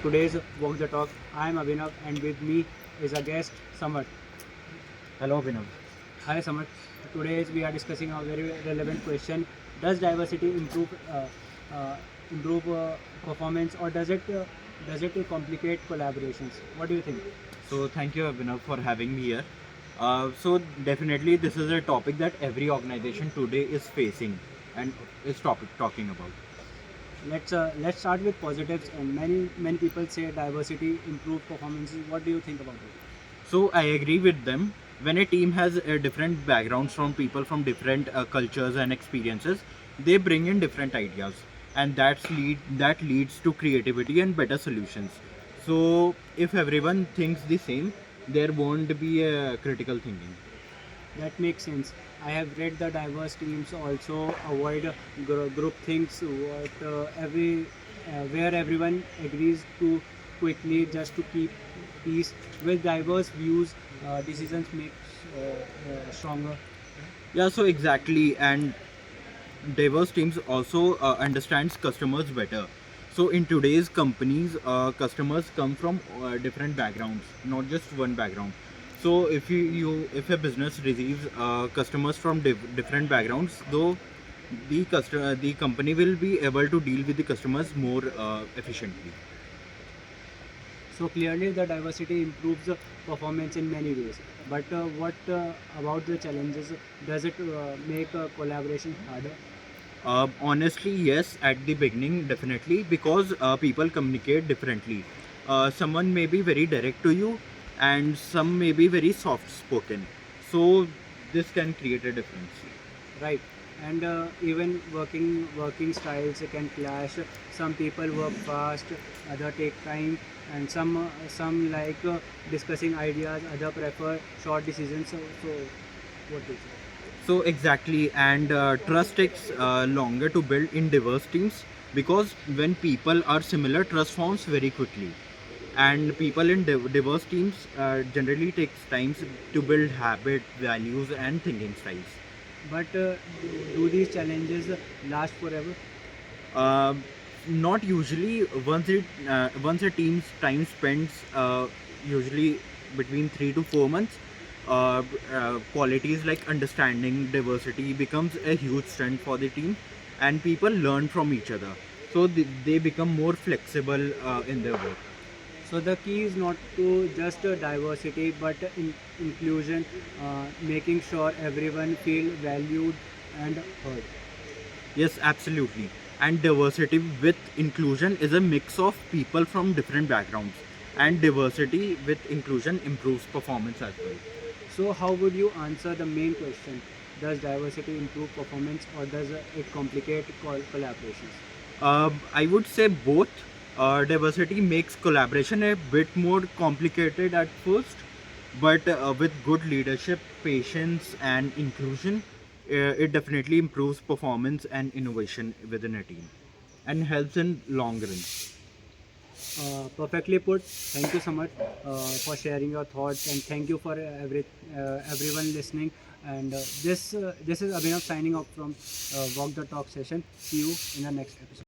today's Walk the Talk. I am Abhinav and with me is a guest, Samar. Hello, Vinod. Hi Samar. Today we are discussing a very relevant question. Does diversity improve performance or does it complicate collaborations? What do you think? So, thank you, Abhinav, for having me here. So, definitely, this is a topic that every organization today is facing and is talking about. Let's start with positives. And many people say diversity improve performances. What do you think about it? So, I agree with them. When a team has different backgrounds from people from different cultures and experiences, they bring in different ideas, and that leads to creativity and better solutions. So, if everyone thinks the same, there won't be a critical thinking. That makes sense. I have read the diverse teams also avoid group things where everyone agrees to quickly just to keep peace. With diverse views, decisions make stronger. Yeah, so exactly, and diverse teams also understands customers better. So in today's companies, customers come from different backgrounds, not just one background. So if a business receives customers from different backgrounds, though the company will be able to deal with the customers more efficiently. So clearly, the diversity improves performance in many ways. But what about the challenges? Does it make collaboration harder? Honestly, yes, at the beginning, definitely, because people communicate differently. Someone may be very direct to you, and some may be very soft spoken. So, this can create a difference. Right. And even working styles can clash. Some people work fast, other take time, and some like discussing ideas. Other prefer short decisions. So what do you say? So, exactly, and trust takes longer to build in diverse teams because when people are similar, trust forms very quickly. And people in diverse teams generally takes time to build habit, values, and thinking styles. But do these challenges last forever? Uh, Not usually. Once a team's time spends usually between 3 to 4 months, qualities like understanding diversity becomes a huge strength for the team, and people learn from each other. So they become more flexible in their work. So the key is not to just diversity, but inclusion, making sure everyone feel valued and heard. Yes, absolutely. And diversity with inclusion is a mix of people from different backgrounds. And diversity with inclusion improves performance as well. So how would you answer the main question? Does diversity improve performance or does it complicate collaborations? I would say both. Diversity makes collaboration a bit more complicated at first, but with good leadership, patience, and inclusion, it definitely improves performance and innovation within a team and helps in long run. Perfectly put. Thank you so much for sharing your thoughts, and thank you for everyone listening. And this is Abhinav signing off from Walk the Talk session. See you in the next episode.